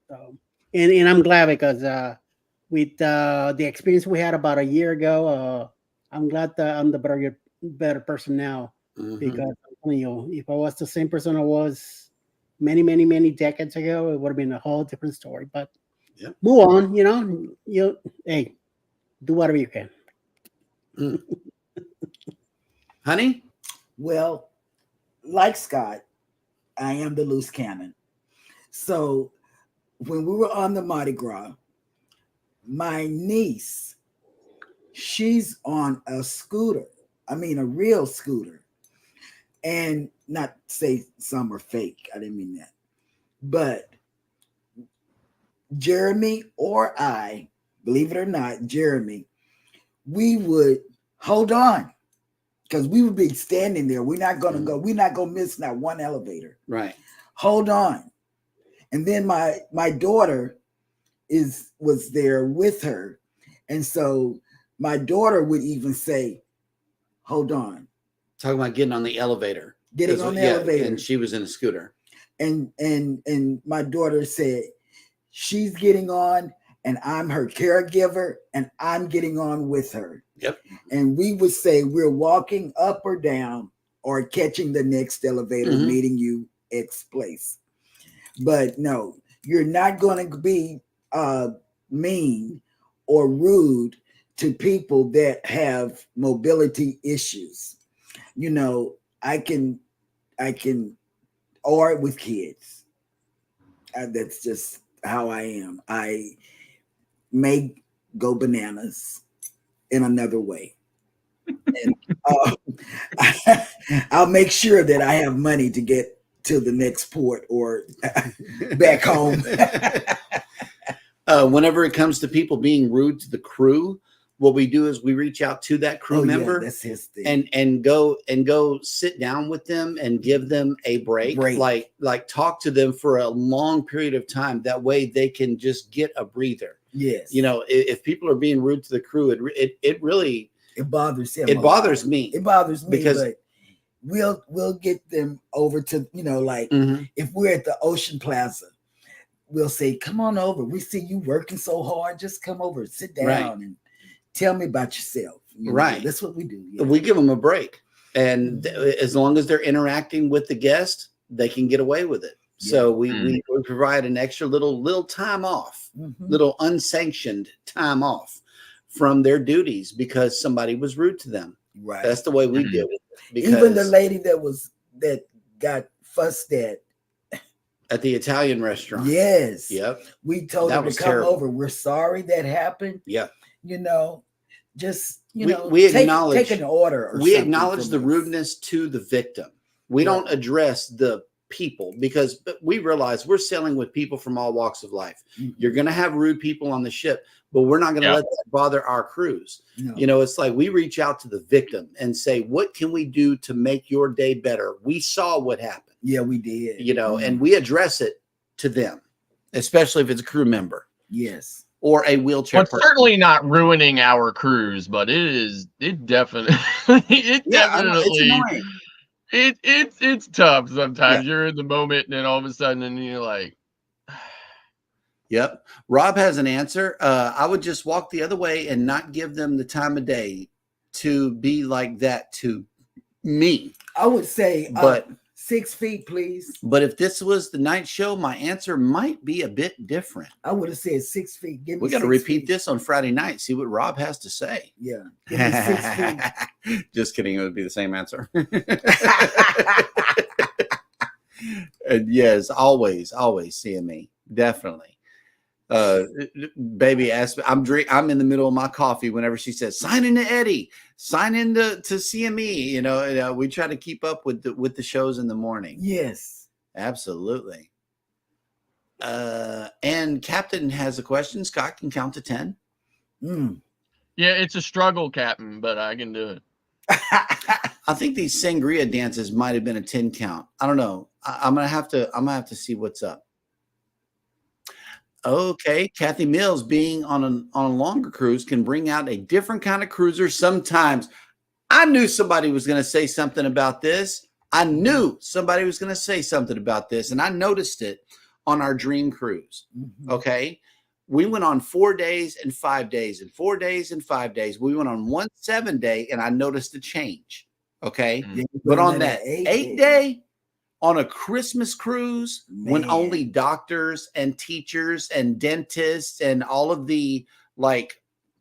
So, and I'm glad because with the experience we had about a year ago, I'm glad that I'm the better person now. Because I'm telling you, if I was the same person I was many, many, many decades ago, it would have been a whole different story. But move on, hey, do whatever you can. Honey? Well, like Scott, I am the loose cannon. So when we were on the Mardi Gras, my niece, she's on a scooter. I mean, a real scooter. And not say some are fake. I didn't mean that. But Jeremy or I, believe it or not, Jeremy, we would hold on because we would be standing there. We're not going to go. We're not going to miss not one elevator. Right. Hold on. And then my daughter was there with her. And so my daughter would even say, hold on. Talking about getting on the elevator. Getting on the elevator. And she was in a scooter. And my daughter said, she's getting on and I'm her caregiver and I'm getting on with her. Yep. And we would say we're walking up or down or catching the next elevator, meeting you X place. But no, you're not going to be mean or rude to people that have mobility issues. I can, or with kids. That's just how I am. I may go bananas in another way. And I'll make sure that I have money to get to the next port or back home. Whenever it comes to people being rude to the crew, what we do is we reach out to that crew member. Yeah, that's his thing. And go sit down with them and give them a break. Like talk to them for a long period of time. That way they can just get a breather. Yes. If people are being rude to the crew, it really bothers him. It bothers me. It bothers me because but we'll get them over to, if we're at the Ocean Plaza, we'll say, come on over. We see you working so hard. Just come over, sit down and tell me about yourself. Right. That's what we do. Yeah. We give them a break. And as long as they're interacting with the guest, they can get away with it. Yeah. So we provide an extra little time off, little unsanctioned time off from their duties because somebody was rude to them. Right. That's the way we deal with it. Because even the lady that got fussed at the Italian restaurant. Yes. Yep. We told her to come over. We're sorry that happened. Yeah. Just we acknowledge take an order. We acknowledge the rudeness to the victim. We don't address the people because we realize we're sailing with people from all walks of life. You're going to have rude people on the ship, but we're not going to let that bother our crews. No. It's like we reach out to the victim and say, what can we do to make your day better? We saw what happened. Yeah, we did. And we address it to them, especially if it's a crew member. Yes. Or a wheelchair person. Certainly not ruining our cruise, but it definitely it's tough sometimes. You're in the moment and then all of a sudden and you're like, yep. Rob has an answer. I would just walk the other way and not give them the time of day to be like that to me. I would say, but 6 feet, please. But if this was the night show, my answer might be a bit different. I would have said 6 feet. We got to repeat this on Friday night. See what Rob has to say. Yeah. Give me 6 feet. Just kidding. It would be the same answer. And yes, always CME. Definitely. Baby asked me, I'm in the middle of my coffee whenever she says, sign into Eddie, sign into CME. We try to keep up with the shows in the morning. Yes. Absolutely. And Captain has a question. Scott can count to 10. Yeah, it's a struggle, Captain, but I can do it. I think these sangria dances might have been a 10 count. I don't know. I'm gonna have to see what's up. Okay, Kathy Mills, being on a longer cruise can bring out a different kind of cruiser sometimes. I knew somebody was going to say something about this. And I noticed it on our dream cruise. Okay, we went on 4 days and 5 days and 4 days and 5 days. We went on 1 7 day, and I noticed a change. Okay, but on that 8 day. On a Christmas cruise, when only doctors and teachers and dentists and all of the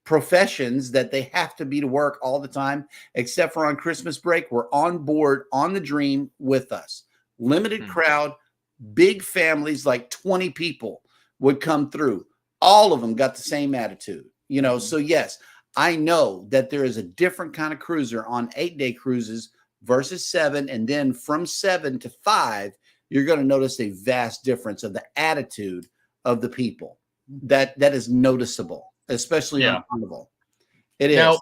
professions that they have to be to work all the time, except for on Christmas break, were on board on the Dream with us. Limited crowd, big families, like 20 people would come through. All of them got the same attitude, So yes, I know that there is a different kind of cruiser on 8-day cruises versus 7, and then from 7 to 5, you're going to notice a vast difference of the attitude of the people. That is noticeable, especially on Carnival. It now, is.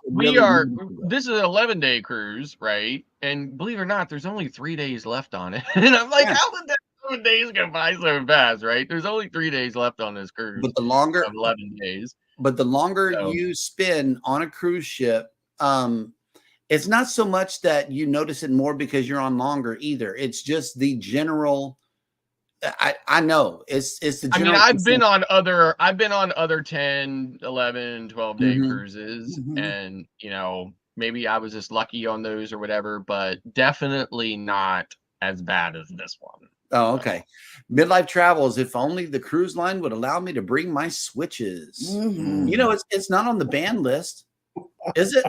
This is an 11-day cruise, right? And believe it or not, there's only 3 days left on it. And I'm like, how did that 7 days go by so fast, right? There's only 3 days left on this cruise. But the longer of 11 days. But the longer you spend on a cruise ship, it's not so much that you notice it more because you're on longer either. It's just the general. I know it's the general. I've been on other 10, 11, 12-day cruises, and maybe I was just lucky on those or whatever, but definitely not as bad as this one. Oh, okay. Midlife Travels. If only the cruise line would allow me to bring my switches. It's not on the ban list, is it?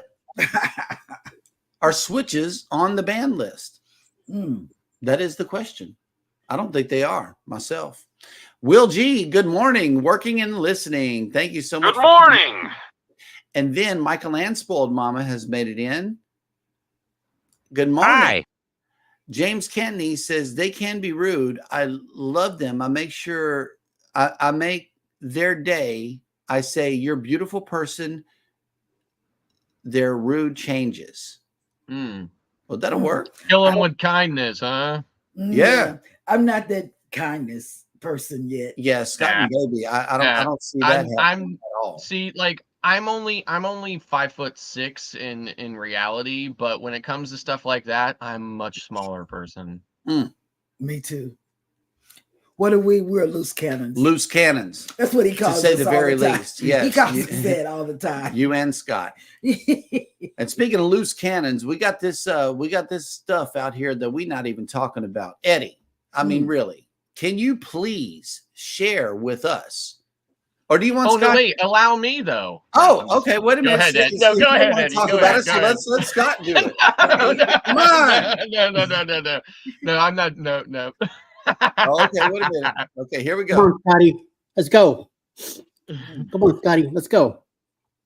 Are switches on the ban list? That is the question. I don't think they are myself. Will G, good morning. Working and listening. Thank you so much. Good morning. And then Michael Anspoiled Mama has made it in. Good morning. Hi. James Kennedy says they can be rude. I love them. I make sure I make their day. I say, you're a beautiful person. Their rude changes. Well, that'll work. Kill them with kindness, huh? Yeah. I'm not that kindness person yet. Yeah, Scott and Baby. I don't see that happening at all. See, I'm only 5'6" in reality, but when it comes to stuff like that, I'm a much smaller person. Me too. What are we? We're loose cannons. Loose cannons. That's what he calls us. To say the very least. Yes. He calls us that all the time. You and Scott. And speaking of loose cannons, we got this stuff out here that we're not even talking about. Eddie, really, can you please share with us? Or do you want Scott? No, wait, allow me though. Oh, okay. Wait a minute. Go ahead, Eddie. No, go ahead, Eddie. Talk about it. So let's Scott do it. Come on. No, I'm not. No. Okay, wait a minute. Okay, here we go. Come on, Scotty. Let's go. Come on, Scotty. Let's go.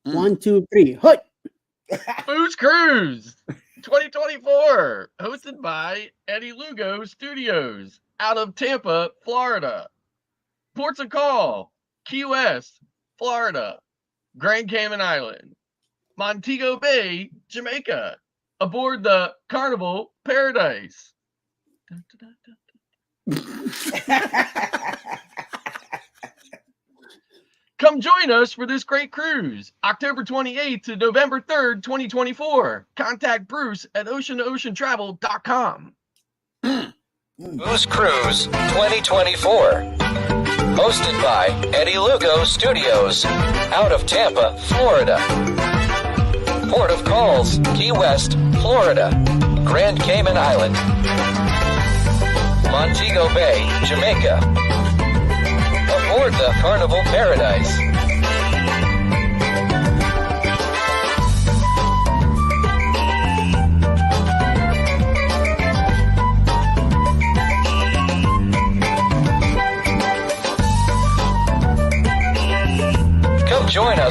1, 2, 3. Hut. Booze Cruise 2024, hosted by Eddie Lugo Studios out of Tampa, Florida. Ports of call: Key West, Florida, Grand Cayman Island, Montego Bay, Jamaica. Aboard the Carnival Paradise. Come join us for this great cruise, October 28th to November 3rd, 2024. Contact Bruce at ocean-to-ocean-travel.com. Booze Cruise 2024, hosted by Eddie Lugo Studios, out of Tampa, Florida. Port of calls: Key West, Florida, Grand Cayman Island, Montego Bay, Jamaica. Aboard the Carnival Paradise.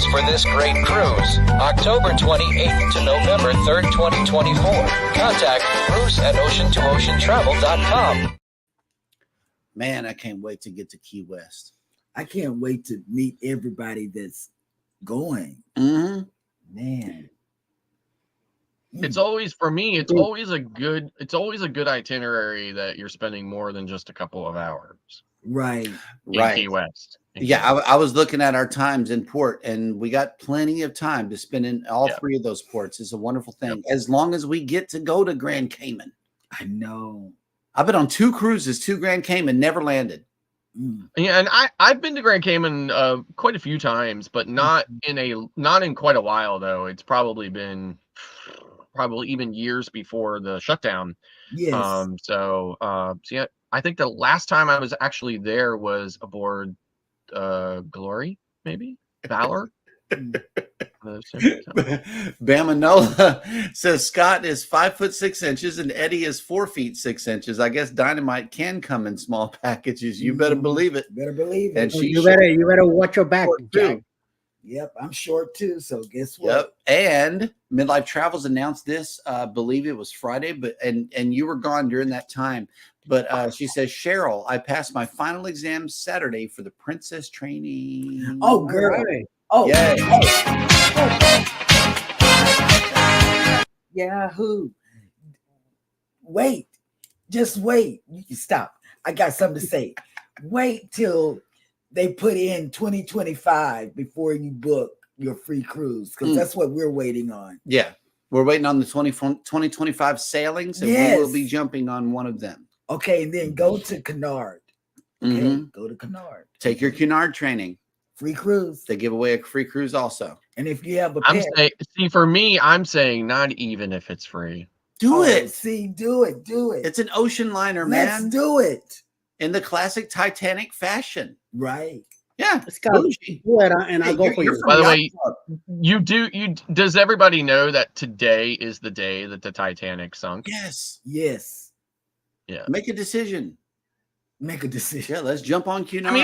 us for this great cruise. October 28th to November 3rd, 2024. Contact cruise@ocean2oceantravel.com. Man, I can't wait to get to Key West. I can't wait to meet everybody that's going. Mm-hmm. Man. It's always, for me, it's always a good itinerary that you're spending more than just a couple of hours. Right. In Key West. Yeah, I was looking at our times in port, and we got plenty of time to spend in all three of those ports. It's a wonderful thing, as long as we get to go to Grand Cayman. I know. I've been on 2 cruises to Grand Cayman, never landed. Yeah, and I've been to Grand Cayman quite a few times, but not in quite a while though. It's probably been even years before the shutdown. Yes. So yeah, I think the last time I was actually there was aboard Glory, maybe Valor. Bamanola says Scott is 5'6" and Eddie is 4 feet 6 inches. I guess dynamite can come in small packages. You better believe it. Better believe it. And you better watch your back, Jack. Yep, I'm short too. So guess what? Yep. And Midlife Travels announced this. I believe it was Friday, but and you were gone during that time. But she says, Cheryl, I passed my final exam Saturday for the princess training. Oh, girl. Right. Oh, yeah. Yahoo. Wait. Just wait. You can stop. I got something to say. Wait till they put in 2025 before you book your free cruise, because that's what we're waiting on. Yeah. We're waiting on the 2025 sailings, and we will be jumping on one of them. Okay, and then go to Cunard. Okay, go to Cunard. Take your Cunard training. Free cruise. They give away a free cruise also. And if you have a pet, for me, I'm saying not even if it's free. Do it. See, do it. It's an ocean liner, Let's man. do it. In the classic Titanic fashion. Right. Yeah. It's got and I'll go for you. By the way, does everybody know that today is the day that the Titanic sunk? Yes. Yeah. Make a decision. Yeah, let's jump on Cunard. I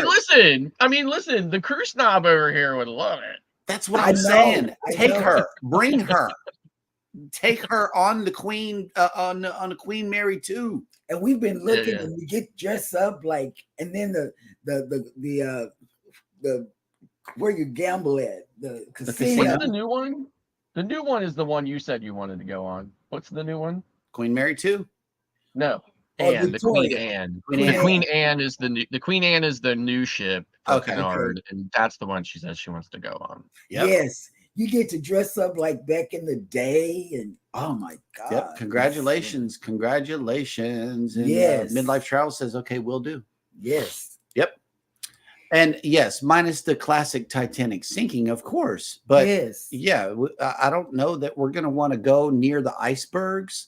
mean, listen, the cruise snob over here would love it. That's what I'm saying. Take her, bring her, take her on the Queen, on the Queen Mary too. And we've been looking, and we get dressed up like, and then the where you gamble at the casino. What's the new one? The new one is the one you said you wanted to go on. What's the new one? Queen Mary 2? No. And the Queen Anne. The Queen Anne is the new ship for Cunard, and that's the one she says she wants to go on. Yep. Yes, you get to dress up like back in the day, and oh my god! Yep. Congratulations. And, yes. Midlife Travel says, okay, we'll do. Yes. Yep. And yes, minus the classic Titanic sinking, of course. But yeah, I don't know that we're going to want to go near the icebergs.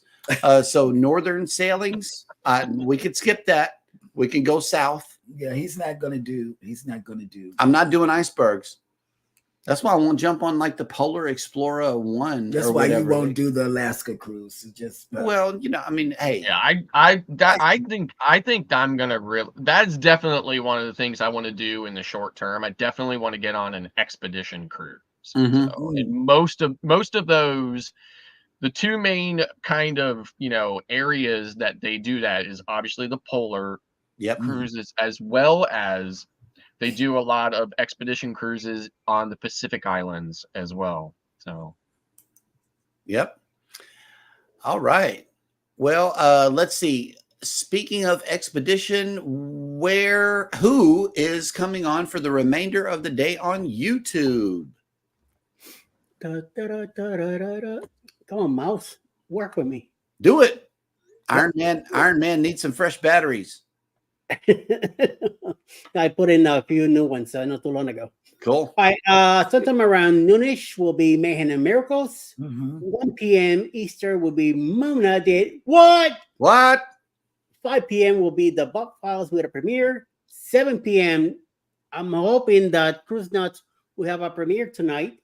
So northern sailings, we could skip that. We can go south. Yeah, he's not going to do. I'm not doing icebergs. That's why I won't jump on like the Polar Explorer 1. That's why you won't do the Alaska cruise. Well, I mean, hey. Yeah, I think I'm gonna that's definitely one of the things I want to do in the short term. I definitely want to get on an expedition cruise. So, and most of those, the two main kind of areas that they do that is obviously the polar cruises, as well as they do a lot of expedition cruises on the Pacific Islands as well. So, yep. All right. Well, let's see. Speaking of expedition, who is coming on for the remainder of the day on YouTube? Come on, mouse. Work with me. Do it. Iron Man needs some fresh batteries. I put in a few new ones not too long ago. Cool. All right, sometime around noonish will be Mayhem and Miracles. 1 p.m. Easter will be Mona did what? 5 p.m. will be the Buck Files with a premiere. 7 p.m. I'm hoping that Cruise Nuts will have a premiere tonight.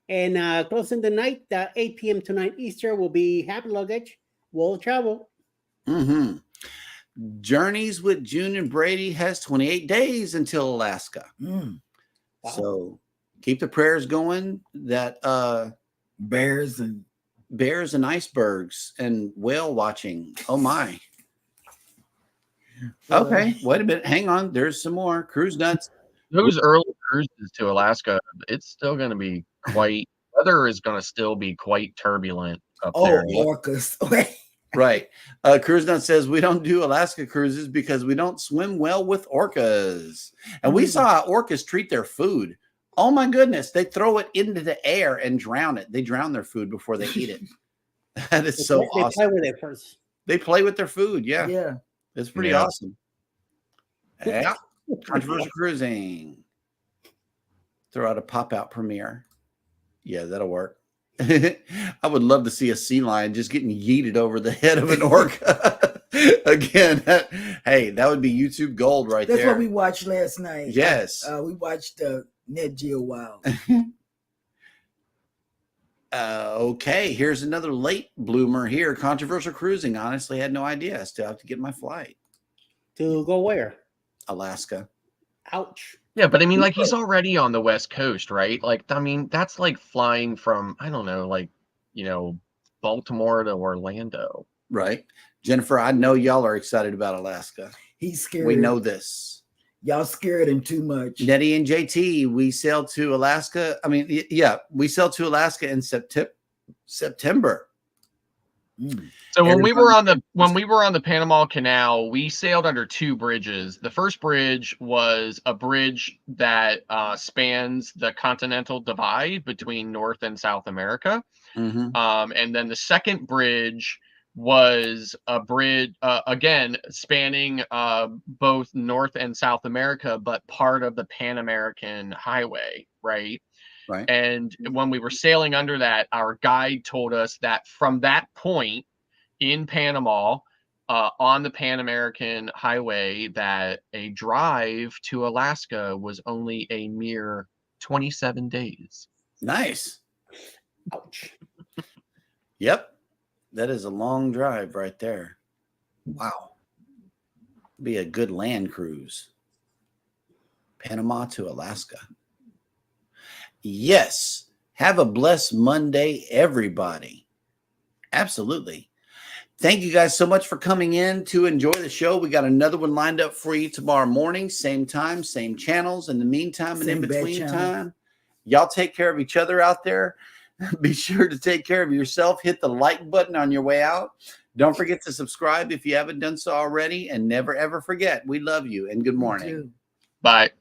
And closing the night, 8 p.m. tonight Easter will be Happy Luggage World Travel. Journeys with June and Brady has 28 days until Alaska. Wow. So keep the prayers going that bears and icebergs and whale watching. Oh my. Okay, wait a minute. Hang on. There's some more cruise nuts. Those early cruises to Alaska, it's still going to be quite. Weather is going to still be quite turbulent up there. Orcas. Right. Cruise Nut says we don't do Alaska cruises because we don't swim well with orcas. And we saw how orcas treat their food. Oh my goodness. They throw it into the air and drown it. They drown their food before they eat it. That is so awesome. They play with it first. They play with their food. Yeah. Yeah. It's pretty awesome. Yeah. Controversial cruising. Throw out a pop-out premiere. Yeah, that'll work. I would love to see a sea lion just getting yeeted over the head of an orca. Again, that would be YouTube gold right there. That's what we watched last night. Yes. We watched Net Geo Wild. Okay, here's another late bloomer here. Controversial cruising. Honestly, had no idea. I still have to get my flight. To go where? Alaska. Ouch. Yeah, but I mean, like, he's already on the West Coast, right? Like, I mean, that's like flying from, I don't know, like, Baltimore to Orlando. Right. Jennifer, I know y'all are excited about Alaska. He's scared. We know this. Y'all scared him too much. Nettie and JT, we sailed to Alaska. I mean, yeah, we sailed to Alaska in September. So when we were on the Panama Canal, we sailed under two bridges. The first bridge was a bridge that spans the continental divide between North and South America. And then the second bridge was a bridge, again, spanning both North and South America, but part of the Pan American Highway, right? Right. And when we were sailing under that, our guide told us that from that point in Panama, on the Pan American Highway, that a drive to Alaska was only a mere 27 days. Nice. Ouch. Yep. That is a long drive right there. Wow. Be a good land cruise. Panama to Alaska. Yes. Have a blessed Monday, everybody. Absolutely. Thank you guys so much for coming in to enjoy the show. We got another one lined up for you tomorrow morning. Same time, same channels. In the meantime and in between time, y'all take care of each other out there. Be sure to take care of yourself. Hit the like button on your way out. Don't forget to subscribe if you haven't done so already. And never, ever forget, we love you and good morning. Bye.